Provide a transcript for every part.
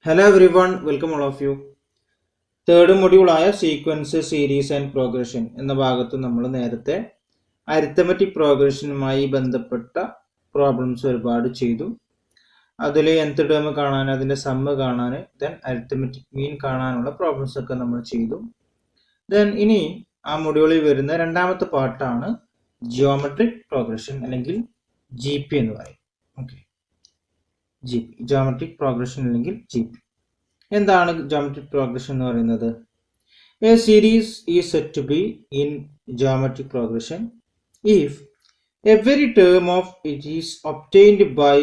Hello everyone, welcome all of you. Third മൊഡ്യൂളായ sequence, series and progression എന്ന ഭാഗത്ത് നമ്മൾ നേരത്തെ അരിത്തമെറ്റിക് പ്രോഗ്രഷനുമായി ബന്ധപ്പെട്ട പ്രോബ്ലംസ് ഒരുപാട് ചെയ്തു. അതിൽ nth ടേം കാണാൻ, അതിൻ്റെ സമ്മ് കാണാൻ, ദെൻ അരിത്തമെറ്റിക് മീൻ കാണാനുള്ള പ്രോബ്ലംസ് ഒക്കെ നമ്മൾ ചെയ്തു. ദെൻ ഇനി ആ മൊഡ്യൂളിൽ വരുന്ന രണ്ടാമത്തെ പാർട്ടാണ് ജിയോമെട്രിക് പ്രോഗ്രഷൻ അല്ലെങ്കിൽ GP എന്ന് പറയും. ഓക്കെ, GP, ജിയോമെട്രിക് പ്രോഗ്രഷൻ അല്ലെങ്കിൽ GP. എന്താണ് ജിയോമെട്രിക് പ്രോഗ്രഷൻ എന്ന് പറയുന്നത്? A series is set to be in geometric progression if every term of it is obtained by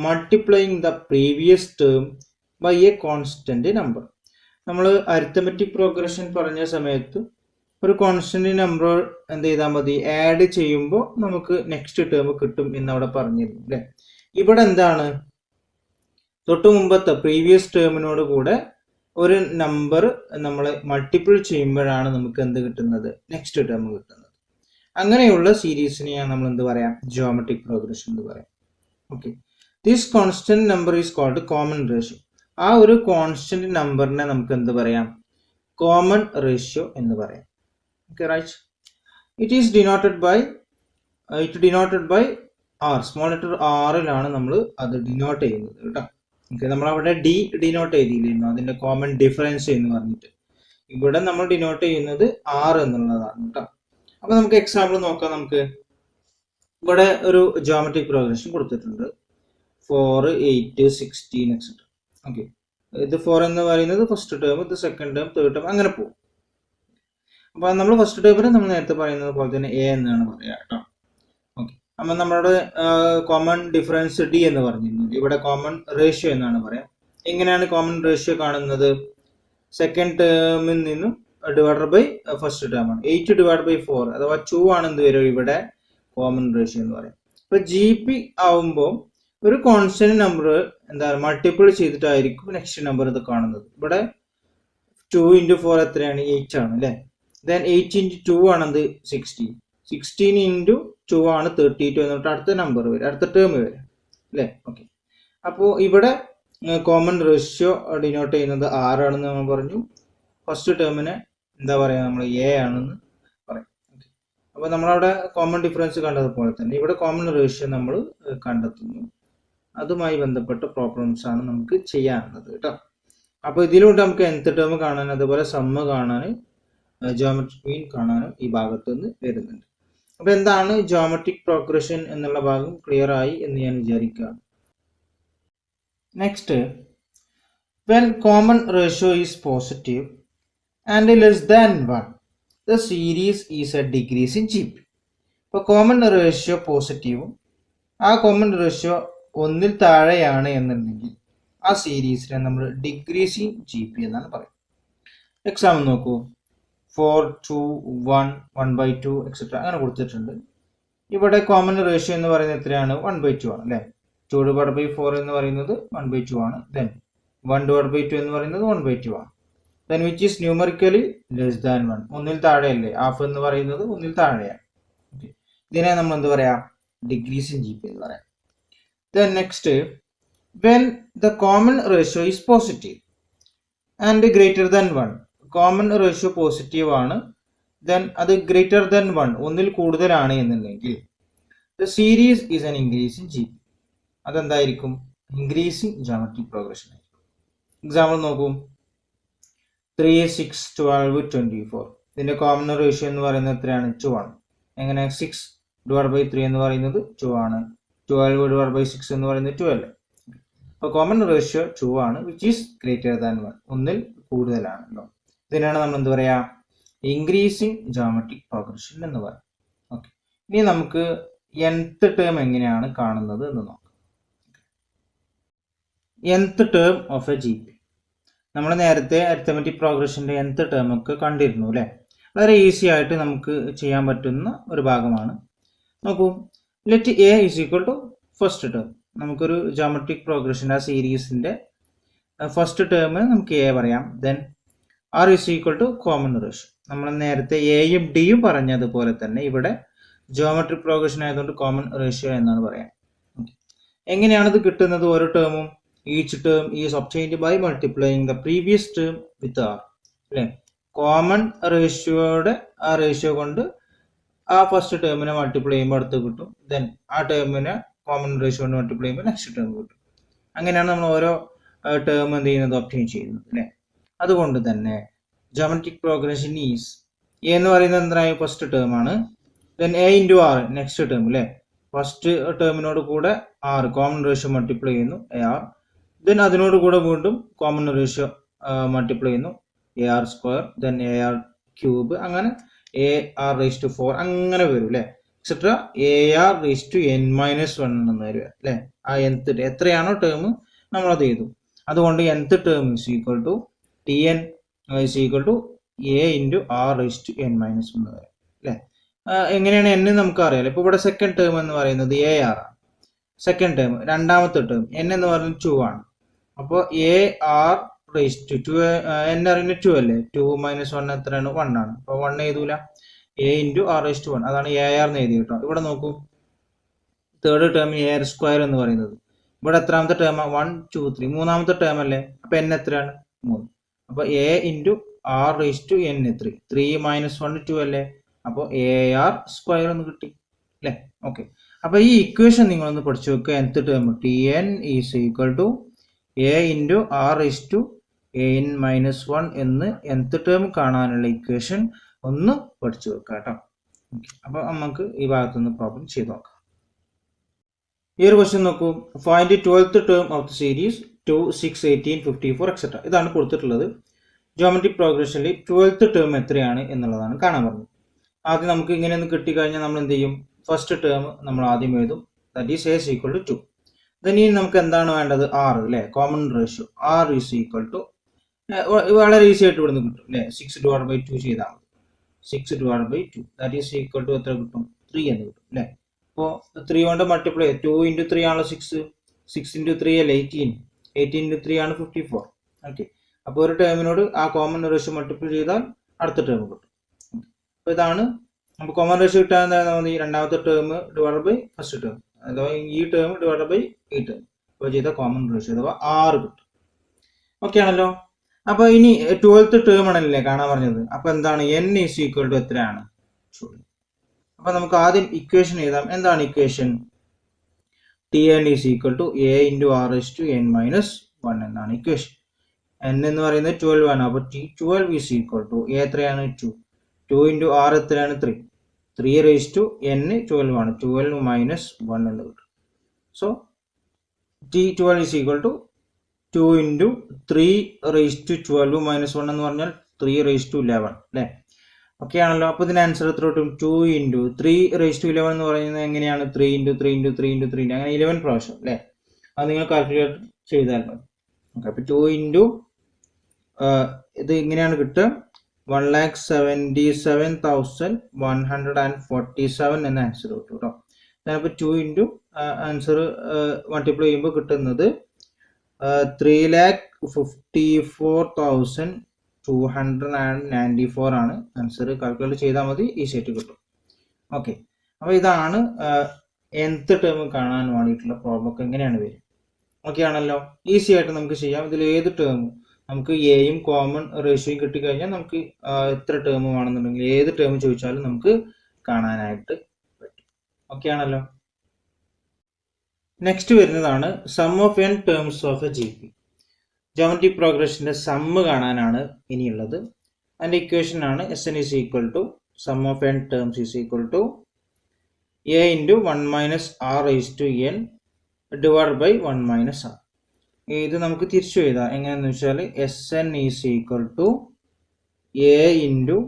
multiplying the previous term by a constant number. നമ്മൾ arithmetic progression പറഞ്ഞ സമയത്ത് ഒരു constant number എന്ത് ചെയ്താൽ മതി, add ചെയ്യുമ്പോൾ നമുക്ക് നെക്സ്റ്റ് ടേം കിട്ടും എന്നവിടെ പറഞ്ഞിരുന്നു അല്ലേ. ഇവിടെ എന്താണ്, തൊട്ട് മുമ്പത്തെ പ്രീവിയസ് ടേമിനോട് കൂടെ ഒരു നമ്പർ നമ്മൾ മൾട്ടിപ്പിൾ ചെയ്യുമ്പോഴാണ് നമുക്ക് എന്ത് കിട്ടുന്നത്, നെക്സ്റ്റ് ടേം കിട്ടുന്നത്. അങ്ങനെയുള്ള സീരീസിനെയാണ് നമ്മൾ എന്ത് പറയാം, ജിയോമെട്രിക് പ്രോഗ്രഷൻ എന്ന് പറയാം. Okay, this constant number is called common ratio. ആ ഒരു കോൺസ്റ്റന്റ് നമ്പറിനെ നമുക്ക് എന്ത് പറയാം, കോമൺ റേഷ്യോ എന്ന് പറയാം. Okay, right. It denoted by r, small letter ആറിലാണ് നമ്മൾ അത് ഡിനോട്ട് ചെയ്യുന്നത് കേട്ടോ. ഓക്കെ, നമ്മളവിടെ ഡിനോട്ട് ചെയ്തില്ലായിരുന്നു, അതിന്റെ കോമൺ ഡിഫറൻസ് എന്ന് പറഞ്ഞിട്ട്. ഇവിടെ നമ്മൾ ഡിനോട്ട് ചെയ്യുന്നത് ആർ എന്നുള്ളതാണ് കേട്ടോ. അപ്പൊ നമുക്ക് എക്സാമ്പിൾ നോക്കാം. നമുക്ക് ഇവിടെ ഒരു ജിയോമെട്രിക് പ്രോഗ്രഷൻ കൊടുത്തിട്ടുണ്ട്, 4, 8, 16 എക്സെട്ര. ഓക്കെ, ഇത് 4 എന്ന് പറയുന്നത് ഫസ്റ്റ് ടേം, ഇത് സെക്കൻഡ് ടേം, തേർഡ് ടേം, അങ്ങനെ പോകും. അപ്പൊ നമ്മൾ ഫസ്റ്റ് ടേമിന് നമ്മൾ നേരത്തെ പറയുന്നത് പോലെ തന്നെ എ എന്നാണ് പറയാ കേട്ടോ. ഓക്കെ, അപ്പൊ നമ്മുടെ കോമൺ ഡിഫറൻസ് ഡി എന്ന് പറഞ്ഞിരുന്നു, ഇവിടെ കോമൺ റേഷ്യോ എന്നാണ് പറയാം. എങ്ങനെയാണ് കോമൺ റേഷ്യോ കാണുന്നത്? സെക്കൻഡ് ടേമിൽ നിന്നും ഡിവൈഡഡ് ബൈ ഫസ്റ്റ് ടേം ആണ്. 8 ഡിവൈഡ് ബൈ 4 അഥവാ 2 ആണ് എന്ത് വരും ഇവിടെ കോമൺ റേഷ്യോ എന്ന് പറയാം. ഇപ്പൊ GP ആവുമ്പോൾ ഒരു കോൺസ്റ്റന്റ് നമ്പർ എന്താ മൾട്ടിപ്പിൾ ചെയ്തിട്ടായിരിക്കും നെക്സ്റ്റ് നമ്പർ ഇത് കാണുന്നത്. ഇവിടെ 2 × 4 എത്രയാണ്, 8 ആണ് അല്ലെ. ദെൻ 8 × 2 ആണെന്ത് 16, 16 × 2 ആണ് 32 എന്നിട്ട് അടുത്ത നമ്പർ വരും, അടുത്ത ടേം വരും അല്ലെ. ഓക്കെ, അപ്പോൾ ഇവിടെ കോമൺ റേഷ്യോ ഡിനോട്ട് ചെയ്യുന്നത് 6 ആണെന്ന് നമ്മൾ പറഞ്ഞു. ഫസ്റ്റ് ടേമിന് എന്താ പറയുക, നമ്മൾ എ ആണെന്ന് പറയും. ഓക്കെ, അപ്പോൾ നമ്മളവിടെ കോമൺ ഡിഫറൻസ് കണ്ടതുപോലെ തന്നെ ഇവിടെ കോമൺ റേഷ്യോ നമ്മൾ കണ്ടെത്തുന്നു. അതുമായി ബന്ധപ്പെട്ട പ്രോബ്ലംസ് ആണ് നമുക്ക് ചെയ്യാനുള്ളത് കേട്ടോ. അപ്പോൾ ഇതിലൂടെ നമുക്ക് nth ടേം കാണാൻ, അതുപോലെ സമ്മ് കാണാൻ, ജിയോമെട്രിക് മീൻ കാണാനും ഈ ഭാഗത്ത് നിന്ന് വരുന്നുണ്ട്. അപ്പോൾ എന്താണ് ജിയോമെട്രിക് പ്രോഗ്രഷൻ എന്നുള്ള ഭാഗം ക്ലിയർ ആയി എന്ന് ഞാൻ വിചാരിക്കുകയാണ്. Next, when common ratio is positive and less than 1, the series is a decrease in GP. ഇപ്പോൾ കോമൺ റേഷ്യോ പോസിറ്റീവും ആ കോമൺ റേഷ്യോ 1ൽ താഴെയാണ് എന്നുണ്ടെങ്കിൽ ആ സീരീസിനെ നമ്മൾ ഡിക്രീസിങ് GP എന്നാണ് പറയുന്നത്. എക്സാമ്പിൾ നോക്കൂ, 4, 2, 1, 1/2 എക്സെട്ര അങ്ങനെ കൊടുത്തിട്ടുണ്ട്. ഇവിടെ കോമൺ റേഷ്യോ എന്ന് പറയുന്നത് എത്രയാണ്, 1/2 ആണ് അല്ലേ. 2 ഡിവൈഡ് ബൈ 4 എന്ന് പറയുന്നത് 1/2 ആണ്. ദെൻ 1 ഡിവൈഡ് ബൈ 2 എന്ന് പറയുന്നത് 1/2 ആണ്. Then which is numerically less than 1, 1ൽ താഴെയല്ലേ, ഹാഫ് എന്ന് പറയുന്നത് 1ൽ താഴെയാണ്. ഓക്കെ, ഇതിനെ നമ്മൾ എന്ത് പറയാം, ഡിക്രീസിങ് GP എന്ന് പറയാം. Then next, when the common ratio is positive and greater than 1, common ratio positive ആണ്, ദെൻ അത് ഗ്രേറ്റർ ദാൻ 1, 1ൽ കൂടുതലാണ് എന്നുണ്ടെങ്കിൽ the series is an increasing GP. അതെന്തായിരിക്കും, ഇൻക്രീസിങ് ജിയോമെട്രിക് പ്രോഗ്രഷൻ ആയിരിക്കും. എക്സാമ്പിൾ നോക്കൂ, 3, 6, 12, 24. ഇതിന്റെ കോമൺ റേഷ്യോ എന്ന് പറയുന്നത് എത്രയാണ്, 2 ആണ്. എങ്ങനെ, 6 ഡിവൈഡ് ബൈ 3 എന്ന് പറയുന്നത് 2 ആണ്. 12 ഡിവൈഡ് ബൈ 6 എന്ന് പറയുന്നത് 12. അപ്പോൾ കോമൺ റേഷ്യോ 2 ആണ്, വിച്ച് ഈസ് ഗ്രേറ്റർ ദാൻ 1, 1ൽ കൂടുതലാണല്ലോ. ഇതിനാണ് നമ്മൾ എന്ത് പറയാ, ഇൻക്രീസിങ് ജിയോമെട്രിക് പ്രോഗ്രഷൻ എന്ന് പറയാം. ഓക്കെ, ഇനി നമുക്ക് nth ടേം എങ്ങനെയാണ് കാണുന്നത് എന്ന് നോക്കാം. nth term of a GP നമ്മൾ നേരത്തെ അരിത്തമെറ്റിക് പ്രോഗ്രഷന്റെ nth ടേം ഒക്കെ കണ്ടിരുന്നു അല്ലേ. വളരെ ഈസി ആയിട്ട് നമുക്ക് ചെയ്യാൻ പറ്റുന്ന ഒരു ഭാഗമാണ്. നോക്കൂ, let A is equal to first term. നമുക്കൊരു ജിയോമെട്രിക് പ്രോഗ്രഷൻ ആ സീരീസിന്റെ ഫസ്റ്റ് ടേം നമുക്ക് എ പറയാം. Then R is equal to common ratio. നമ്മൾ നേരത്തെ എയും ഡിയും പറഞ്ഞതുപോലെ തന്നെ ഇവിടെ ജിയോമെട്രിക് പ്രോഗ്രഷൻ ആയതുകൊണ്ട് കോമൺ റേഷ്യോ എന്നാണ് പറയാം. എങ്ങനെയാണ് ഇത് കിട്ടുന്നത്? ഓരോ ടേമും each term is obtained by multiplying the previous term with R അല്ലേ. കോമൺ റേഷ്യോയുടെ ആ റേഷ്യോ കൊണ്ട് ആ ഫസ്റ്റ് ടേമിനെ മൾട്ടിപ്ലൈ ചെയ്യുമ്പോൾ അടുത്ത് കിട്ടും. ദെൻ ആ ടേമിനെ കോമൺ റേഷ്യോ കൊണ്ട് മൾട്ടിപ്ലൈ ചെയ്യുമ്പോൾ നെക്സ്റ്റ് ടേം കിട്ടും. അങ്ങനെയാണ് നമ്മൾ ഓരോ ടേം എന്ത് ചെയ്യുന്നത്, ഒബ്റ്റൈൻ ചെയ്യുന്നത് അല്ലേ. അതുകൊണ്ട് തന്നെ ജോമെട്രിക് പ്രോഗ്രഷൻ ഈസ് എ എന്ന് പറയുന്നത് എന്തായി, ഫസ്റ്റ് ടേം ആണ്. Then a into r next term അല്ലേ. ഫസ്റ്റ് ടേമിനോട് കൂടെ ആർ കോമൺ റേഷ്യോ മൾട്ടിപ്ലൈ ചെയ്യുന്നു എ ആർ. ദെൻ അതിനോട് കൂടെ വീണ്ടും കോമൺ റേഷ്യോ മൾട്ടിപ്ലൈ ചെയ്യുന്നു a R square, then a r cube, അങ്ങനെ എ ആർ റേസ് ടു 4 അങ്ങനെ വരും അല്ലേ. Etcetera a r raise to n - 1 എന്ന് വരിക അല്ലേ. ആ nth എത്രയാണോ ടേം നമ്മളത് ചെയ്തു. അതുകൊണ്ട് nth term is equal to Tn is equal to a into R raise to n - 1 എന്ന് വരും അല്ലേ. എങ്ങനെയാണ് n നമുക്ക് അറിയാലോ. ഇപ്പോൾ ഇവിടെ സെക്കൻഡ് ടേം എന്ന് പറയുന്നത് എ ആർ ആണ്. സെക്കൻഡ് ടേം രണ്ടാമത്തെ ടേം n എന്ന് പറയുന്നത് 2 ആണ്. അപ്പോൾ a r raise to 2 n അറിയുന്നത് 2 അല്ലേ. 2 - 1 എത്രയാണ്, 1 ആണ്. അപ്പോൾ 1 എഴുതൂല, A into R raise to 1 അതാണ് എ ആർ എന്ന് എഴുതി കേട്ടോ. ഇവിടെ നോക്കൂ, third term A R square എന്ന് പറയുന്നത് ഇവിടെ എത്രാമത്തെ ടേം, 1 2 3 മൂന്നാമത്തെ ടേം അല്ലേ. അപ്പോൾ n എത്രയാണ്, 3. അപ്പോൾ a into R raise to n 3 3 - 1 2 അല്ലേ. അപ്പോൾ എ ആർ സ്ക്വയർ എന്ന് കിട്ടി അല്ലേ. ഓക്കെ, അപ്പോൾ ഈ ഇക്വേഷൻ നിങ്ങളൊന്ന് പഠിച്ചു വെക്കുക. nth term Tn is equal to a into R raise to n - 1 എന്ന് nth ടേം കാണാനുള്ള ഇക്വേഷൻ ഒന്ന് പഠിച്ചു വെക്കുക കേട്ടോ. അപ്പോൾ നമുക്ക് ഈ ഭാഗത്തുനിന്ന് പ്രോബ്ലം ചെയ്ത് നോക്കാം. ഈ ഒരു ക്വസ്റ്റ്യൻ നോക്കൂ, find 12th term of the series 2 6 18 54 etcetera. ഇതാണ് കൊടുത്തിട്ടുള്ളത്. ജോമെട്രിക് പ്രോഗ്രഷനിൽ 12th ടേം എത്രയാണ് എന്നുള്ളതാണ് കാണാൻ പറഞ്ഞത്. ആദ്യം നമുക്ക് ഇങ്ങനെ ഒന്ന് കിട്ടിക്കഴിഞ്ഞാൽ നമ്മൾ എന്ത് ചെയ്യും, ഫസ്റ്റ് ടേം നമ്മൾ ആദ്യം എഴുതും, that is a equal to 2. Then ഇനി നമുക്ക് എന്താണ് വേണ്ടത്, ആർ അല്ലേ, common ratio r is equal to വളരെ ഈസി ആയിട്ട് ഇവിടുന്ന് കിട്ടും അല്ലേ. 6/2 ചെയ്താൽ മതി. 6/2 ദാറ്റ് ഈസ് ഈക്വൽ ടു എത്ര കിട്ടും, 3 എന്ന് കിട്ടും അല്ലേ. അപ്പോൾ 3 കൊണ്ട് മൾട്ടിപ്ലൈ 2 × 3 ആണല്ലോ 6 × 3 അല്ലേ 18 18 × 3 ആണ് 54. ഓക്കെ, അപ്പോൾ ഒരു ടേമിനോട് ആ കോമൺ റേഷ്യോ മൾട്ടിപ്ലൈ ചെയ്താൽ അടുത്ത ടേം കിട്ടും. അപ്പോൾ ഇതാണ് നമുക്ക് കോമൺ റേഷ്യോ കിട്ടാൻ എന്താ മതി, രണ്ടാമത്തെ term divide by first term, അഥവാ ഈ ടേം ഡിവൈഡ് ബൈ ഈ ടേം, അപ്പോൾ ചെയ്ത കോമൺ റേഷ്യോ അഥവാ 6 കിട്ടും. ഓക്കെ ആണല്ലോ. അപ്പോൾ ഇനി 12th ടേം ആണല്ലേ കാണാൻ പറഞ്ഞത്. അപ്പോൾ എന്താണ്, n ഈസ് ഈക്വൽ ടു എത്രയാണ്. അപ്പോൾ നമുക്ക് ആദ്യം ഇക്വേഷൻ എഴുതാം. എന്താണ് equation, Tn is equal to a into R raise to n - 1 എന്നാണ് ഇക്വേഷൻ. n എന്ന് പറയുന്നത് 12 ആണ്. അപ്പോൾ T12 is equal to A എത്രയാണ്, 2 2 ഇൻറ്റു ആർ എത്രയാണ്, 3 3 റേസ് ടു n 12 ആണ്. 12 - 1 എന്ന് കിട്ടും. So T12 is equal to 2 into 3 raise to 12 - 1 എന്ന് പറഞ്ഞാൽ 3 റേസ് ടു 11 അല്ലേ. ഓക്കെ ആണല്ലോ. അപ്പോൾ ഇതിന് ആൻസർ എത്ര കിട്ടും, 2 ഇൻറ്റു 3 റേസ് ടു 11 എന്ന് പറയുന്നത് എങ്ങനെയാണ്, 3 × 3 × 3 × 3 അങ്ങനെ 11 പ്രാവശ്യം അല്ലേ. അത് നിങ്ങൾ കാൽക്കുലേറ്റ് ചെയ്താൽ മതി. ഓക്കെ, അപ്പോൾ 2 ഇൻറ്റു ഇത് ഇങ്ങനെയാണ് കിട്ടുക, 1,77,147 എന്ന ആൻസർ കിട്ടും കേട്ടോ. അപ്പോൾ 2 ഇൻറ്റു ആൻസർ മൾട്ടിപ്ലൈ ചെയ്യുമ്പോൾ കിട്ടുന്നത് 3,54,294 ആണ് ആൻസർ. കാൽക്കുലേറ്റ് ചെയ്താൽ മതി, ഈസി ആയിട്ട് കിട്ടും. ഓക്കെ, അപ്പോൾ ഇതാണ് nth ടേം കാണാൻ വേണ്ടിയിട്ടുള്ള പ്രോബ്ലം ഒക്കെ എങ്ങനെയാണ് വരും. ഓക്കെ ആണല്ലോ, ഈസി ആയിട്ട് നമുക്ക് ചെയ്യാം. ഇതിൽ ഏത് ടേം നമുക്ക് എയും കോമൺ റേഷ്യോയും കിട്ടിക്കഴിഞ്ഞാൽ നമുക്ക് എത്ര ടേം വേണമെന്നുണ്ടെങ്കിൽ ഏത് ടേം ചോദിച്ചാലും നമുക്ക് കാണാനായിട്ട് പറ്റും. ഓക്കെ ആണല്ലോ. നെക്സ്റ്റ് വരുന്നതാണ് sum of n terms of a GP. Geometric പ്രോഗ്രഷന്റെ സമ്മ് കാണാനാണ് ഇനിയുള്ളത്. അതിൻ്റെ ഇക്വേഷൻ ആണ് Sn is equal to sum of n terms is equal to a into 1 - r raise to n divide by 1 - r. ഇത് നമുക്ക് തിരിച്ചു എഴുതാം. എങ്ങനെയാണെന്ന് വെച്ചാൽ Sn is equal to a into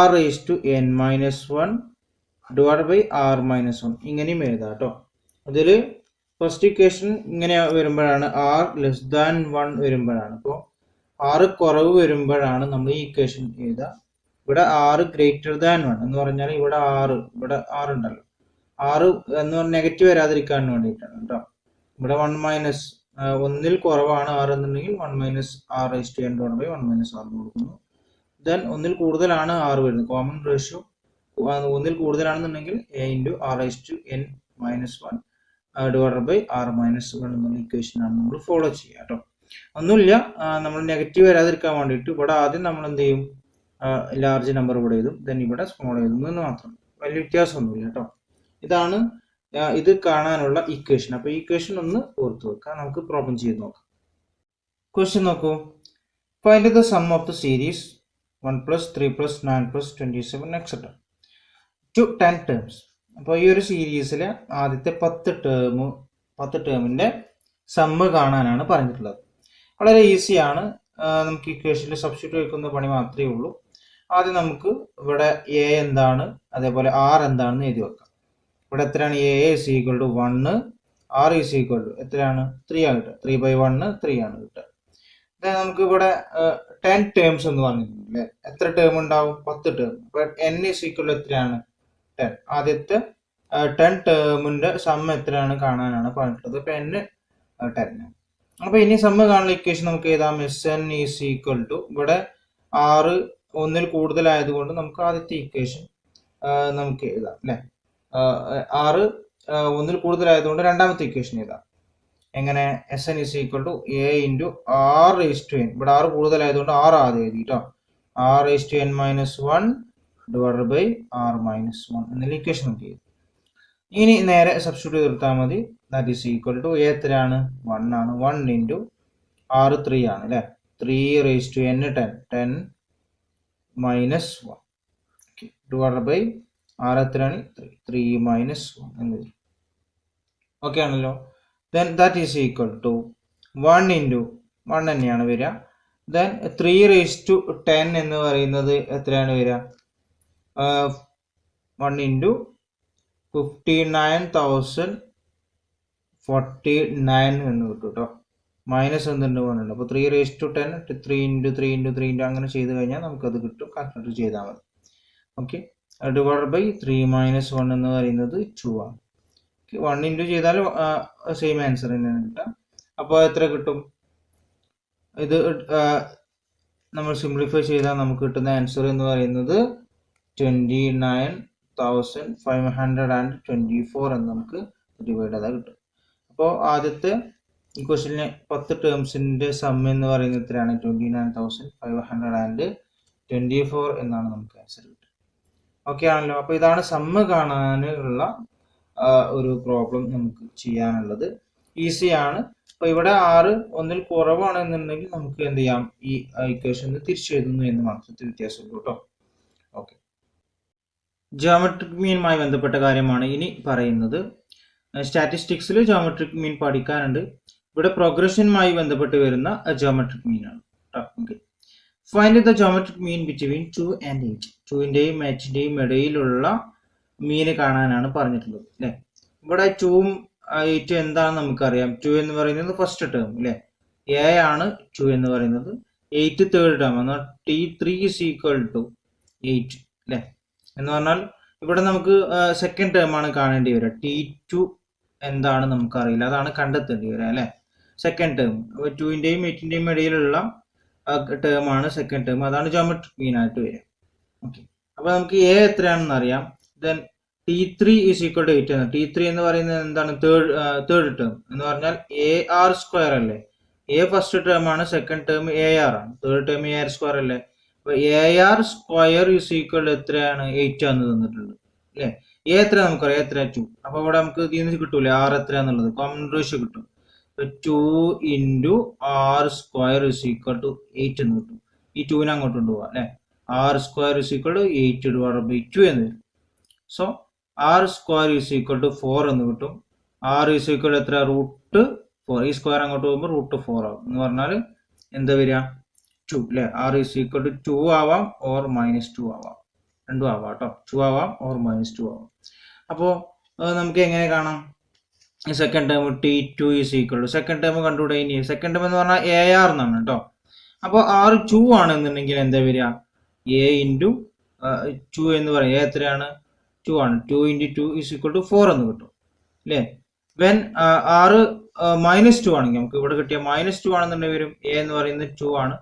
r raise to n - 1 divide by r - 1 ഇങ്ങനെയും എഴുതാം കേട്ടോ. അതിൽ ഫസ്റ്റ് ഇക്വേഷൻ ഇങ്ങനെ വരുമ്പോഴാണ് r ലെസ് ദാൻ 1 വരുമ്പോഴാണ്. അപ്പോൾ r കുറവ് വരുമ്പോഴാണ് നമ്മൾ ഈ ഇക്വേഷൻ എഴുതുക. ഇവിടെ r ഗ്രേറ്റർ ദാൻ 1 എന്ന് പറഞ്ഞാൽ ഇവിടെ ഇവിടെ r ഉണ്ടല്ലോ, r എന്ന് പറഞ്ഞാൽ നെഗറ്റീവ് വരാതിരിക്കാൻ വേണ്ടിയിട്ടാണ് കേട്ടോ. ഇവിടെ 1 - ഒന്നിൽ കുറവാണ് r എന്നുണ്ടെങ്കിൽ 1 - r raise to n divide by 1 - r കൊടുക്കുന്നു. ദെൻ ഒന്നിൽ കൂടുതലാണ് r വരുന്നത്, കോമൺ റേഷ്യോ ഒന്നിൽ കൂടുതലാണെന്നുണ്ടെങ്കിൽ a into r raise to n - 1 divided by r minus 1 എന്നുള്ള ഇക്വേഷനാണ് നമ്മൾ ഫോളോ ചെയ്യുക കേട്ടോ. ഒന്നുമില്ല, നമ്മൾ നെഗറ്റീവ് വരാതിരിക്കാൻ വേണ്ടിയിട്ട് ഇവിടെ ആദ്യം നമ്മൾ എന്ത് ചെയ്യും, ലാർജ് നമ്പർ ഇവിടെ എഴുതും, ദെൻ ഇവിടെ സ്മോൾ എഴുതുന്നു എന്ന് മാത്രം, വലിയ വ്യത്യാസമൊന്നുമില്ല കേട്ടോ. ഇതാണ് ഇത് കാണാനുള്ള ഇക്വേഷൻ. അപ്പോൾ ഈ ഇക്വേഷൻ ഒന്ന് ഓർത്ത് വെക്കാം. നമുക്ക് പ്രോബ്ലം ചെയ്ത് നോക്കാം. ക്വസ്റ്റ്യൻ നോക്കൂ. Find the sum of the series 1 + 3 + 9 + 27 etcetera to 10 terms. അപ്പോൾ ഈ ഒരു സീരീസിലെ ആദ്യത്തെ 10 ടേമിൻ്റെ സമ്മ് കാണാനാണ് പറഞ്ഞിട്ടുള്ളത്. വളരെ ഈസിയാണ്, നമുക്ക് ഇക്വേഷനിൽ സബ്സ്റ്റിറ്റ്യൂട്ട് വയ്ക്കുന്ന പണി മാത്രമേ ഉള്ളൂ. ആദ്യം നമുക്ക് ഇവിടെ എ എന്താണ്, അതേപോലെ ആർ എന്താണെന്ന് എഴുതി വെക്കാം. ഇവിടെ എത്രയാണ്? A is equal to 1, r is equal to എത്രയാണ്? 3 ആണ് കിട്ടുക. 3/1 3 ആണ് കിട്ടുക. നമുക്ക് ഇവിടെ 10 ടേംസ് എന്ന് പറഞ്ഞിട്ടുണ്ട് അല്ലേ? എത്ര ടേം ഉണ്ടാവും? 10 ടേം. അപ്പോൾ n ഈസ് ഈക്വൽ ടു എത്രയാണ്? 10. ആദ്യത്തെ 10 ടേമിന്റെ സമ്മ് എത്രയാണ് കാണാനാണ് പറഞ്ഞിട്ടുള്ളത്. അപ്പോൾ n 10. അപ്പോൾ ഇനി സമ്മ് കാണുന്ന ഇക്വേഷൻ നമുക്ക് എഴുതാം. Sn ഈസ് ഈക്വൽ ടു, ഇവിടെ 6 ഒന്നിൽ കൂടുതലായതുകൊണ്ട് നമുക്ക് ആദ്യത്തെ ഇക്വേഷൻ നമുക്ക് എഴുതാം അല്ലേ? 6 ഒന്നിൽ കൂടുതലായതുകൊണ്ട് രണ്ടാമത്തെ ഇക്വേഷൻ എഴുതാം. എങ്ങനെ? Sn is equal to a into r⁻n. ഇവിടെ 6 കൂടുതലായതുകൊണ്ട് 6 ആദ്യം എഴുതി കേട്ടോ. r⁻n-1 ഡിവൈഡഡ് ബൈ r-1 എന്നുള്ള ഇക്വേഷൻ നമുക്ക് എഴുതി. ഇനി നേരെ സബ്സ്റ്റിറ്റ്യൂട്ട് ചെയ്തെടുത്താൽ മതി. That is equal to a എത്രയാണ്? 1 ആണ്. 1 ഇൻറ്റു r 3 ആണ് അല്ലേ? 3⁻n 10 -1 ഡിവൈഡഡ് ബൈ r എത്രയാണ്? 3 -1 എന്ന് വരും. ഓക്കെ ആണല്ലോ. Then that is equal to 1 into 1 തന്നെയാണ് വരിക. ദെൻ 3⁻10 എന്ന് പറയുന്നത് എത്രയാണ് വരിക? 1 ഇൻറ്റു 59,049 എന്ന് കിട്ടും കേട്ടോ. മൈനസ് എന്തുണ്ട്? 1 ഉണ്ട്. അപ്പോൾ 3⁻10 3 ഇൻറ്റു 3 ഇൻറ്റു 3 ഇൻറ്റു അങ്ങനെ ചെയ്ത് കഴിഞ്ഞാൽ നമുക്കത് കിട്ടും. കാൽക്കുലേറ്റ് ചെയ്താൽ മതി. ഓക്കെ, ഡിവൈഡഡ് ബൈ 3 - 1 എന്ന് പറയുന്നത് 2 ആണ്. 1 ഇൻറ്റു ചെയ്താൽ സെയിം ആൻസർ തന്നെയാണ് കിട്ടുക. അപ്പോൾ എത്ര കിട്ടും? ഇത് നമ്മൾ സിംപ്ലിഫൈ ചെയ്താൽ നമുക്ക് കിട്ടുന്ന ആൻസർ എന്ന് പറയുന്നത് 29,524 എന്ന് നമുക്ക് ഡിവൈഡ് ചെയ്താൽ കിട്ടും. അപ്പോൾ ആദ്യത്തെ ഇക്വേഷനിലെ 10 ടേംസിൻ്റെ സം എന്ന് പറയുന്നത് എത്രയാണ്? 29,524 എന്നാണ് നമുക്ക് ആൻസർ കിട്ടുക. ഓക്കെ ആണല്ലോ. അപ്പോൾ ഇതാണ് സമ്മ് കാണാനുള്ള ഒരു പ്രോബ്ലം നമുക്ക് ചെയ്യാനുള്ളത്. ഈസിയാണ്. അപ്പോൾ ഇവിടെ 6 ഒന്നിൽ കുറവാണെന്നുണ്ടെങ്കിൽ നമുക്ക് എന്ത് ചെയ്യാം? ഈ ഇക്വേഷൻ തിരിച്ചെഴുതുന്നു എന്ന് മാത്രമേ വ്യത്യാസമുള്ളൂ കേട്ടോ. ഓക്കെ, ജിയോമെട്രിക് മീനുമായി ബന്ധപ്പെട്ട കാര്യമാണ് ഇനി പറയുന്നത്. സ്റ്റാറ്റിസ്റ്റിക്സിൽ ജിയോമെട്രിക് മീൻ പഠിക്കാനുണ്ട്. ഇവിടെ പ്രോഗ്രഷനുമായി ബന്ധപ്പെട്ട് വരുന്ന ജിയോമെട്രിക് മീനാണ്. Okay, find the geometric mean between 2 and 8. 2ന്റെയും 8ന്റെയും ഇടയിലുള്ള മീന് കാണാനാണ് പറഞ്ഞിട്ടുള്ളത് അല്ലേ? ഇവിടെ 2ഉം 8 എന്താണെന്ന് നമുക്കറിയാം. 2 എന്ന് പറയുന്നത് ഫസ്റ്റ് ടേം അല്ലേ? എ ആണ് 2 എന്ന് പറയുന്നത്. 8 തേർഡ് ടേം എന്നാൽ T3 ഈസ് ഈക്വൽ ടു 8 അല്ലേ? എന്ന് പറഞ്ഞാൽ ഇവിടെ നമുക്ക് സെക്കൻഡ് ടേം ആണ് കാണേണ്ടി വരിക. T2 എന്താണ് നമുക്കറിയില്ല, അതാണ് കണ്ടെത്തേണ്ടി വരിക അല്ലേ? Second term. അപ്പോൾ 2ന്റെയും 8ന്റെയും ഇടയിലുള്ള ടേം ആണ് സെക്കൻഡ് ടേം, അതാണ് ജിയോമെട്രിക് മീൻ ആയിട്ട് വരിക. ഓക്കെ, അപ്പോൾ നമുക്ക് എ എത്രയാണെന്ന് അറിയാം. Then T3 is equal to 8 ആണ്. T3 എന്ന് പറയുന്നത് എന്താണ്? തേർഡ് ടേം എന്ന് പറഞ്ഞാൽ AR² അല്ലേ? എ ഫസ്റ്റ് ടേം ആണ്, സെക്കൻഡ് ടേം AR ആണ്, തേർഡ് ടേം AR² അല്ലേ? അപ്പോൾ AR² ഈസ് ഈക്വൽ എത്രയാണ്? 8 ആണെന്ന് തന്നിട്ടുണ്ട് അല്ലേ? എ എത്ര നമുക്കറിയാം? എത്ര? 2. അപ്പോൾ ഇവിടെ നമുക്ക് ഇതിൽ നിന്ന് കിട്ടൂലേ R എത്രയാന്നുള്ളത്? കോമൺ റേഷ്യോ കിട്ടും. 2 into R² is equal to 8 എന്ന് കിട്ടും. ഈ 2നെ അങ്ങോട്ട് കൊണ്ടുപോകാം അല്ലേ? R² is equal to 8 divided by 2 എന്ന് വരും. So R² is equal to 4 എന്ന് കിട്ടും. R ഈസ് ഈക്വൽ എത്ര? √4. ഈ സ്ക്വയർ അങ്ങോട്ട് പോകുമ്പോൾ √4 ആവും. എന്ന് പറഞ്ഞാൽ എന്താ വരിക? 2 അല്ലേ? R ഈസ് ഈക്വൽ ടു 2 ആവാം ഓർ -2 ആവാം. രണ്ടും ആവാം കേട്ടോ. 2 ആവാം ഓർ -2 ആവാം. അപ്പോൾ നമുക്ക് എങ്ങനെ കാണാം? Second term T2 is equal to, second term കണ്ടുകൂടെ? ഇനി സെക്കൻഡ് ടേം എന്ന് പറഞ്ഞാൽ AR എന്നാണ് കേട്ടോ. അപ്പോൾ R 2 ആണെന്നുണ്ടെങ്കിൽ എന്താ വരിക? A ഇൻറ്റു 2 എന്ന് പറയും. എത്രയാണ്? 2 ആണ്. 2 ഇൻറ്റു 2 ഈസ് ഈക്വൽ ടു 4 എന്ന് കിട്ടും അല്ലേ? വെൻ R -2 ആണെങ്കിൽ നമുക്ക് ഇവിടെ കിട്ടിയ -2 ആണെന്നുണ്ടെങ്കിൽ വരും. A എന്ന് പറയുന്നത് 2 ആണ്.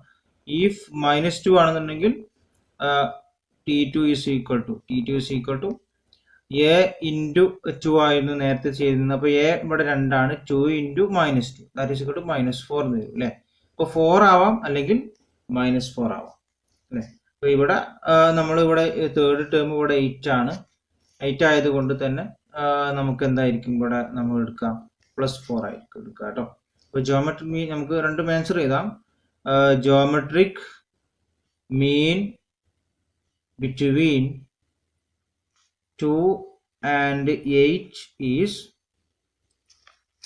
ഇഫ് -2 ആണെന്നുണ്ടെങ്കിൽ T2 is equal to a into 2 ആയിരുന്നു നേരത്തെ ചെയ്തിരുന്നത്. അപ്പോൾ എ ഇവിടെ 2 ആണ്. 2 into -2 that is equal to -4 എന്ന് വരും അല്ലേ. അപ്പോൾ 4 ആവാം അല്ലെങ്കിൽ -4 ആവാം അല്ലേ. അപ്പോൾ ഇവിടെ നമ്മളിവിടെ തേർഡ് ടേം ഇവിടെ 8 ആണ്. 8 ആയതുകൊണ്ട് തന്നെ നമുക്ക് എന്തായിരിക്കും ഇവിടെ നമ്മൾ എടുക്കാം +4 ആയിരിക്കും എടുക്കുക കേട്ടോ. അപ്പോൾ ജോമെട്രിക് മീൻ നമുക്ക് രണ്ടും ആൻസർ ചെയ്താം. Geometric mean between 2 and 8 is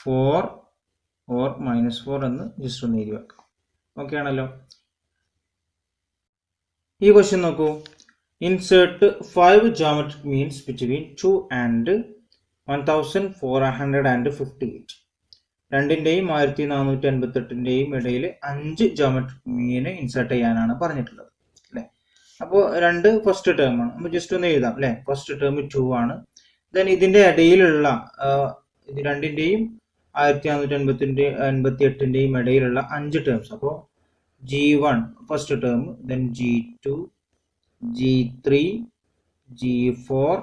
4 or -4 എന്ന് ജസ്റ്റ് ഒന്ന് എഴുതി വെക്കാം. ഓക്കെ ആണല്ലോ. ഈ ക്വസ്റ്റ്യൻ നോക്കൂ. Insert 5 geometric means between 2 and 1458. രണ്ടിൻ്റെയും 1458ൻ്റെയും ഇടയിൽ 5 ജോമെട്രിക് മീൻ ഇൻസേർട്ട് ചെയ്യാനാണ് പറഞ്ഞിട്ടുള്ളത് അല്ലേ. അപ്പോൾ രണ്ട് ഫസ്റ്റ് ടേം ആണ്. നമ്മൾ ജസ്റ്റ് ഒന്ന് എഴുതാം അല്ലേ. ഫസ്റ്റ് ടേം 2 ആണ്. ദെൻ ഇതിന്റെ ഇടയിലുള്ള ഇത് രണ്ടിന്റെയും 1458ന്റെയും ഇടയിലുള്ള 5 ടേംസ്. അപ്പോൾ G1 first term, then G2, G3, G4,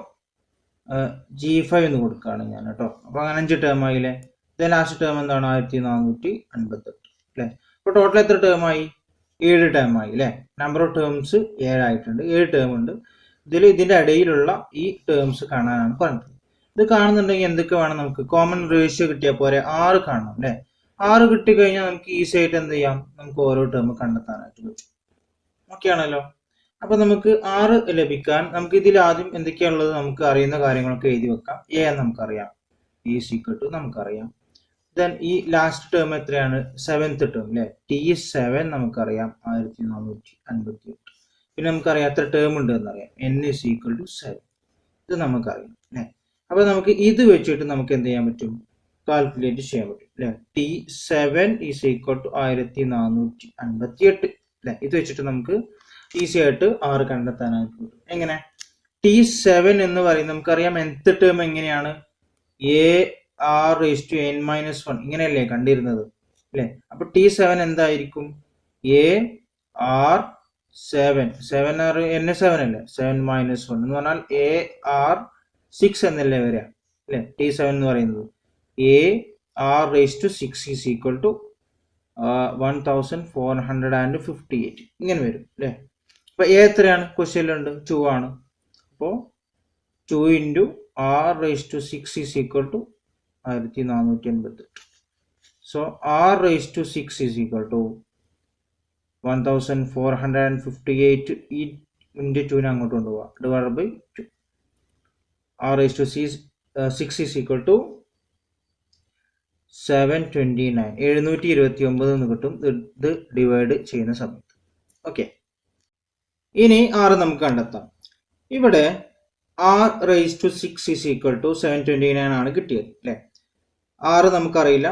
G5 എന്ന് കൊടുക്കുകയാണ് ഞാൻ കേട്ടോ. അപ്പോൾ അങ്ങനെ 5 ടേം ആയില്ലേ. ദെൻ ലാസ്റ്റ് ടേം എന്താണ് 1458 അല്ലേ. അപ്പോൾ ടോട്ടൽ എത്ര ടേം ആയി? 7 ടേം ആയി അല്ലേ. നമ്പർ ഓഫ് ടേംസ് 7 ആയിട്ടുണ്ട്. 7 ടേം ഉണ്ട്. ഇതിന്റെ ഇടയിലുള്ള ഈ ടേംസ് കാണാനാണ് പറഞ്ഞത്. ഇത് കാണുന്നുണ്ടെങ്കിൽ എന്തൊക്കെ വേണം? നമുക്ക് കോമൺ റേഷ്യോ കിട്ടിയാൽ പോരെ 6 കാണണം അല്ലേ. 6 കിട്ടിക്കഴിഞ്ഞാൽ നമുക്ക് ഈസി ആയിട്ട് എന്ത് ചെയ്യാം? നമുക്ക് ഓരോ ടേം കണ്ടെത്താനായിട്ട് പറ്റും. ഓക്കെ ആണല്ലോ. അപ്പൊ നമുക്ക് 6 ലഭിക്കാൻ നമുക്ക് ഇതിൽ ആദ്യം എന്തൊക്കെയാണുള്ളത് നമുക്ക് അറിയുന്ന കാര്യങ്ങളൊക്കെ എഴുതി വെക്കാം. എ നമുക്കറിയാം, E= നമുക്കറിയാം. ദെൻ ഈ ലാസ്റ്റ് ടേം എത്രയാണ്? 7th ടേം അല്ലെ. T7 നമുക്കറിയാം 1458. പിന്നെ നമുക്കറിയാം എത്ര ടേം ഉണ്ട് എന്നറിയാം. N=7. ഇത് നമുക്കറിയാം അല്ലെ. അപ്പൊ നമുക്ക് ഇത് വെച്ചിട്ട് നമുക്ക് എന്ത് ചെയ്യാൻ പറ്റും? കാൽക്കുലേറ്റ് ചെയ്യാൻ പറ്റും അല്ലെ. T7 = 1458 അല്ലെ. ഇത് വെച്ചിട്ട് നമുക്ക് ഈസി ആയിട്ട് 6 കണ്ടെത്താനായിട്ട് പറ്റും. എങ്ങനെ? T7 എന്ന് പറയുന്നത് നമുക്കറിയാം nth ടേം എങ്ങനെയാണ്? AR⁻n−1 ഇങ്ങനെയല്ലേ കണ്ടിരുന്നത് അല്ലെ. അപ്പൊ T7 എന്തായിരിക്കും? AR7 N7 അല്ലേ. 7-1 എന്ന് പറഞ്ഞാൽ AR6 എന്നല്ലേ വരിക അല്ലെ. T7 എന്ന് പറയുന്നത് AR⁻6 = 1458 ഇങ്ങനെ വരും അല്ലെ. അപ്പൊ A എത്രയാണ്? ക്വസ്റ്റ്യനിലുണ്ട് 2 ആണ്. അപ്പോൾ 2 × R⁻6 = 1458. So R⁻6 = 1458 into 2 അങ്ങോട്ട് കൊണ്ടുപോവാം. /2. R⁻6 = 729 729 എന്ന് കിട്ടും ഇത് ഡിവൈഡ് ചെയ്യുന്ന സമയത്ത്. ഓക്കെ, ഇനി 6 നമുക്ക് കണ്ടെത്താം. ഇവിടെ R⁻6 = 729 ആണ് കിട്ടിയത് അല്ലെ. 6 നമുക്കറിയില്ല.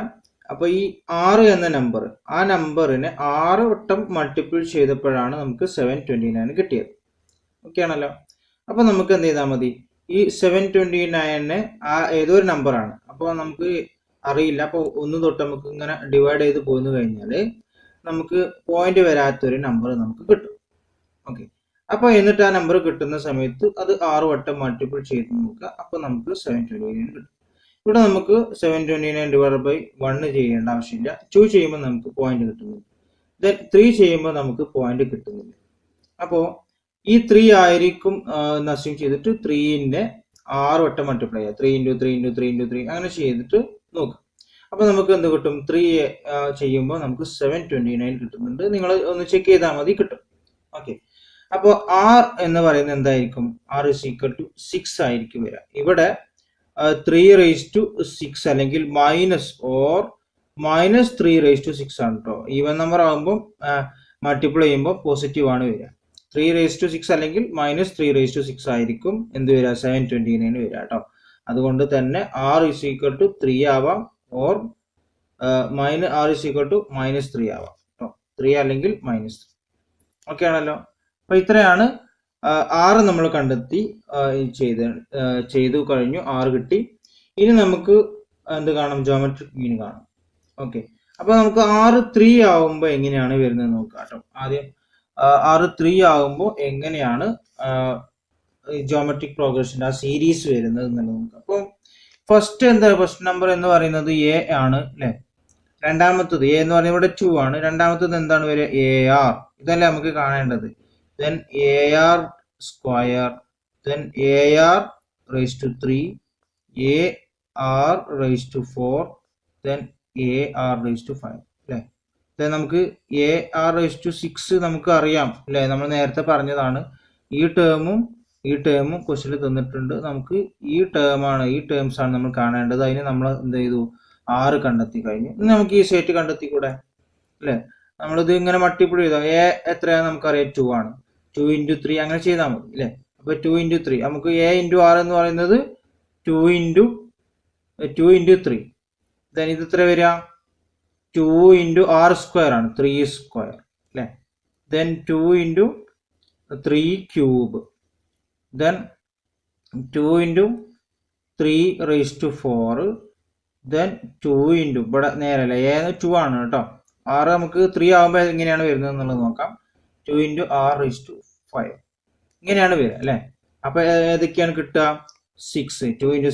അപ്പൊ ഈ 6 എന്ന നമ്പർ, ആ നമ്പറിനെ 6 വട്ടം മൾട്ടിപ്പിൾ ചെയ്തപ്പോഴാണ് നമുക്ക് 729 കിട്ടിയത്. ഓക്കെ ആണല്ലോ. അപ്പൊ നമുക്ക് എന്ത് ചെയ്താൽ മതി? ഈ 729 ഏതോ ഒരു നമ്പറാണ്. അപ്പോൾ നമുക്ക് അറിയില്ല. അപ്പോൾ 1 തൊട്ട് നമുക്ക് ഇങ്ങനെ ഡിവൈഡ് ചെയ്ത് പോന്നു കഴിഞ്ഞാൽ നമുക്ക് പോയിന്റ് വരാത്തൊരു നമ്പർ നമുക്ക് കിട്ടും. ഓക്കെ, അപ്പൊ എന്നിട്ട് ആ നമ്പർ കിട്ടുന്ന സമയത്ത് അത് 6 വട്ടം മൾട്ടിപ്പിൾ ചെയ്ത് നോക്കുക. അപ്പൊ നമുക്ക് 729 കിട്ടും. ഇവിടെ നമുക്ക് 729/1 ചെയ്യേണ്ട ആവശ്യമില്ല. 2 ചെയ്യുമ്പോൾ നമുക്ക് പോയിന്റ് കിട്ടുന്നില്ല. ദെൻ 3 ചെയ്യുമ്പോൾ നമുക്ക് പോയിന്റ് കിട്ടുന്നില്ല. അപ്പോൾ ഈ 3 ആയിരിക്കും അസ്യൂം ചെയ്തിട്ട് 3ന്റെ 6 വട്ടം മൾട്ടിപ്ലൈ ചെയ്യുക. 3 × 3 × 3 × 3 അങ്ങനെ ചെയ്തിട്ട് നോക്കാം. അപ്പൊ നമുക്ക് എന്ത് കിട്ടും? 3 ചെയ്യുമ്പോൾ നമുക്ക് 729 കിട്ടുന്നുണ്ട്. നിങ്ങൾ ഒന്ന് ചെക്ക് ചെയ്താൽ മതി, കിട്ടും. ഓക്കെ, അപ്പോൾ R എന്ന് പറയുന്നത് എന്തായിരിക്കും? R⁻6 ആയിരിക്കും വരിക. ഇവിടെ 3⁻6 അല്ലെങ്കിൽ -3⁻6 ആണ് കേട്ടോ. ഈവൻ നമ്പർ ആകുമ്പോൾ മൾട്ടിപ്ലൈ ചെയ്യുമ്പോൾ പോസിറ്റീവ് ആണ് വരിക. 3⁻6 അല്ലെങ്കിൽ -3⁻6 ആയിരിക്കും എന്ത് വരിക? 729 വരിക കേട്ടോ. അതുകൊണ്ട് തന്നെ R⁻3 ആവാം ഓർ R⁻3 ആവാം കേട്ടോ. 3 അല്ലെങ്കിൽ -3. ഓക്കെ ആണല്ലോ. അപ്പൊ ഇത്രയാണ് 6 നമ്മൾ കണ്ടെത്തി ചെയ്തു കഴിഞ്ഞു. 6 കിട്ടി. ഇനി നമുക്ക് എന്ത് കാണാം? ജോമെട്രിക് മീൻ കാണാം. ഓക്കെ, അപ്പൊ നമുക്ക് R3 ആവുമ്പോൾ എങ്ങനെയാണ് വരുന്നത് നോക്കാം കേട്ടോ. ആദ്യം R3 ആവുമ്പോൾ എങ്ങനെയാണ് ജോമെട്രിക് പ്രോഗ്രഷൻ്റെ ആ സീരീസ് വരുന്നത് എന്നുള്ളത് നോക്കാം. അപ്പോൾ ഫസ്റ്റ് നമ്പർ എന്ന് പറയുന്നത് എ ആണ് അല്ലേ. രണ്ടാമത്തത് എ എന്ന് പറയുന്നത് ഇവിടെ 2 ആണ്. രണ്ടാമത്തത് എന്താണ് വരിക? A r. ഇതല്ലേ നമുക്ക് കാണേണ്ടത്. Then a R square, then a r raise to 3, a r raise to 4, then a r raise to 5 അല്ലേ. ദെൻ നമുക്ക് എ ആർ റേസ് ടു 6 നമുക്ക് അറിയാം അല്ലേ, നമ്മൾ നേരത്തെ പറഞ്ഞതാണ്. ഈ ടേമും ക്വസ്റ്റ്യനിൽ തന്നിട്ടുണ്ട്. നമുക്ക് ഈ ടേംസ് ആണ് നമ്മൾ കാണേണ്ടത്. അതിന് നമ്മൾ എന്ത് ചെയ്തു? 6 കണ്ടെത്തി കഴിഞ്ഞു. ഇനി നമുക്ക് ഈ സെറ്റ് കണ്ടെത്തിക്കൂടെ അല്ലേ. നമ്മളിത് ഇങ്ങനെ മൾട്ടിപ്പിൾ ചെയ്താൽ എ എത്രയാണ് നമുക്കറിയാം? 2 ആണ്. 2 into 3 അങ്ങനെ ചെയ്താൽ മതി അല്ലേ. അപ്പൊ 2 into 3 നമുക്ക് എ ഇൻറ്റു ആർ എന്ന് പറയുന്നത് 2 into 3. ദെൻ ഇത് എത്ര വരിക? 2 into r സ്ക്വയർ ആണ്, 3 സ്ക്വയർ അല്ലേ. Then 2 into 3 cube, then 2 into 3 raise to 4, then 2 into ഇവിടെ നേരല്ല, എ 2 ആണ് കേട്ടോ. ആറ് നമുക്ക് 3 ആകുമ്പോൾ എങ്ങനെയാണ് വരുന്നത് എന്നുള്ളത് നോക്കാം. 2 into r റേസ് ടു 5 ഇങ്ങനെയാണ് വരിക അല്ലേ. അപ്പൊ ഏതൊക്കെയാണ് കിട്ടുക? 6, 2 into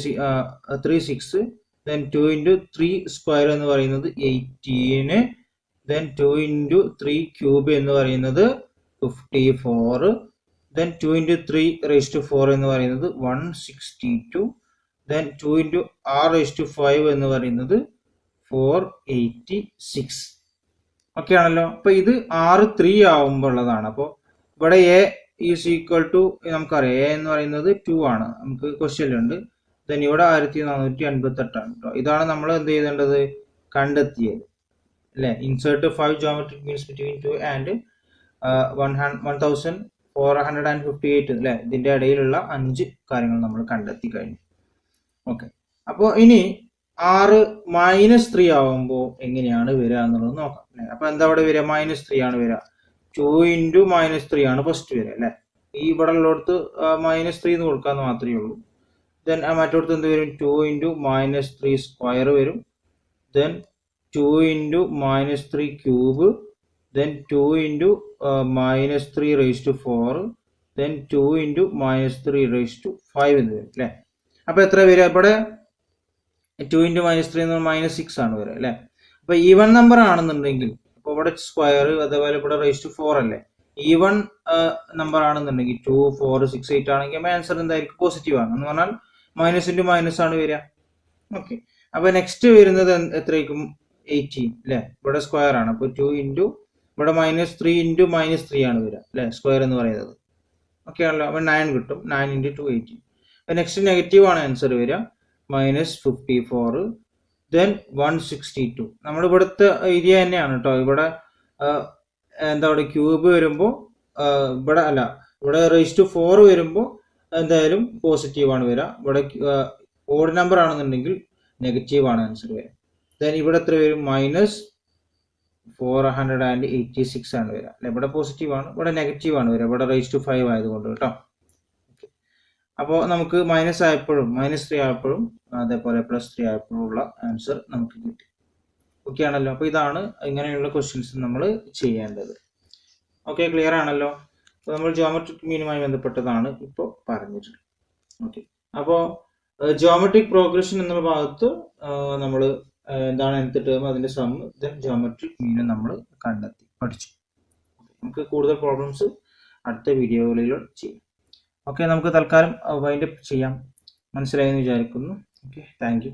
3 6, ദെൻ 2 into 3 സ്ക്വയർ എന്ന് പറയുന്നത് 18, ദെൻ 2 into 3 ക്യൂബ് എന്ന് പറയുന്നത് 54, ദെൻ 2 into 3 റേസ് ടു 4 എന്ന് പറയുന്നത് 162, then 2 into r raise to 5 എന്ന് പറയുന്നത് 486. ഓക്കെ ആണല്ലോ. അപ്പൊ ഇത് 6 3 ആവുമ്പോൾ ഉള്ളതാണ്. അപ്പോൾ ഇവിടെ എ ഈസ് ഈക്വൽ ടു നമുക്കറിയാം, എ എന്ന് പറയുന്നത് 2 ആണ്, നമുക്ക് ക്വസ്റ്റ്യനിലുണ്ട്. ദെൻ ഇവിടെ 1458 ആണ് കേട്ടോ. ഇതാണ് നമ്മൾ എന്ത് ചെയ്തേണ്ടത്? കണ്ടെത്തിയത് അല്ലെ. Insert 5 geometric means between 2 and 1458 അല്ലെ. ഇതിന്റെ ഇടയിലുള്ള 5 കാര്യങ്ങൾ നമ്മൾ കണ്ടെത്തി കഴിഞ്ഞു. ഓക്കെ. അപ്പോൾ ഇനി 6 -3 ആവുമ്പോൾ എങ്ങനെയാണ് വരിക എന്നുള്ളത് നോക്കാം അല്ലെ. അപ്പൊ എന്താ ഇവിടെ വരിക? -3 ആണ് വരിക. 2 into -3 ആണ് ഫസ്റ്റ് വരിക അല്ലെ. ഈ ഇവിടെ ഉള്ളിടത്ത് -3 എന്ന് കൊടുക്കാന്ന് മാത്രമേ ഉള്ളൂ. ദെൻ മറ്റോടത്ത് എന്ത് വരും? 2 into -3 സ്ക്വയർ വരും, then 2 into -3 cube, then 2 into -3 raise to 4, then 2 into -3 raise to 5 എന്ന് വരും അല്ലെ. അപ്പൊ എത്ര വരിക? ഇവിടെ 2 into -3 എന്ന് പറഞ്ഞാൽ -6 ആണ് വരിക അല്ലെ. അപ്പൊ ഈവൺ നമ്പർ ആണെന്നുണ്ടെങ്കിൽ, അപ്പൊ ഇവിടെ സ്ക്വയർ അതേപോലെ ഇവിടെ റേസ് ടു 4 അല്ലേ. ഈവൺ നമ്പർ ആണെന്നുണ്ടെങ്കിൽ 2 4 6 8 ആണെങ്കിൽ ആൻസർ എന്തായിരിക്കും? പോസിറ്റീവ് ആണ്. എന്ന് പറഞ്ഞാൽ മൈനസ് ഇൻറ്റു മൈനസ് ആണ് വരിക. ഓക്കെ. അപ്പൊ നെക്സ്റ്റ് വരുന്നത് എത്രയായിരിക്കും? 18 അല്ലെ. ഇവിടെ സ്ക്വയർ ആണ്. അപ്പൊ 2 into ഇവിടെ -3 into -3 ആണ് വരിക അല്ലെ, സ്ക്വയർ എന്ന് പറയുന്നത്. ഓക്കെ ആണല്ലോ. അപ്പൊ 9 കിട്ടും. 9 into 2 18. അപ്പൊ നെക്സ്റ്റ് നെഗറ്റീവ് ആണ് ആൻസർ വരിക, -54, ദെൻ 162. നമ്മുടെ ഇവിടുത്തെ ഏരിയ തന്നെയാണ് കേട്ടോ. ഇവിടെ എന്താ പറയുക? ക്യൂബ് വരുമ്പോൾ ഇവിടെ അല്ല, ഇവിടെ റേസ് ടു 4 വരുമ്പോൾ എന്തായാലും പോസിറ്റീവ് ആണ് വരിക. ഇവിടെ ഓഡ് നമ്പർ ആണെന്നുണ്ടെങ്കിൽ നെഗറ്റീവ് ആണ് ആൻസർ വരിക. ദെൻ ഇവിടെ എത്ര വരും? -486 ആണ് വരിക അല്ലെ. ഇവിടെ പോസിറ്റീവ് ആണ്, ഇവിടെ നെഗറ്റീവ് ആണ് വരിക. ഇവിടെ റേസ് ടു 5 ആയതുകൊണ്ട് കേട്ടോ. അപ്പോൾ നമുക്ക് മൈനസ് ആയപ്പോഴും -3 ആയപ്പോഴും അതേപോലെ +3 ആയപ്പോഴും ഉള്ള ആൻസർ നമുക്ക് കിട്ടി. ഓക്കെ ആണല്ലോ. അപ്പോൾ ഇതാണ് ഇങ്ങനെയുള്ള ക്വസ്റ്റ്യൻസ് നമ്മൾ ചെയ്യേണ്ടത്. ഓക്കെ, ക്ലിയർ ആണല്ലോ. അപ്പോൾ നമ്മൾ ജോമെട്രിക് മീനുമായി ബന്ധപ്പെട്ടതാണ് ഇപ്പോൾ പറഞ്ഞിട്ടുള്ളത്. ഓക്കെ. അപ്പോൾ ജോമെട്രിക് പ്രോഗ്രഷൻ എന്ന ഭാഗത്ത് നമ്മൾ എന്താണ് nth ടേം, അതിന്റെ സം, ദെൻ ജോമെട്രിക് മീൻ നമ്മൾ കണ്ടെത്തി പഠിച്ചു. നമുക്ക് കൂടുതൽ പ്രോബ്ലംസ് അടുത്ത വീഡിയോകളിൽ ചെയ്യാം. ഓക്കെ, നമുക്ക് തൽക്കാലം വൈൻഡ് അപ്പ് ചെയ്യാം. മനസ്സിലായെന്ന് വിചാരിക്കുന്നു. Okay, thank you.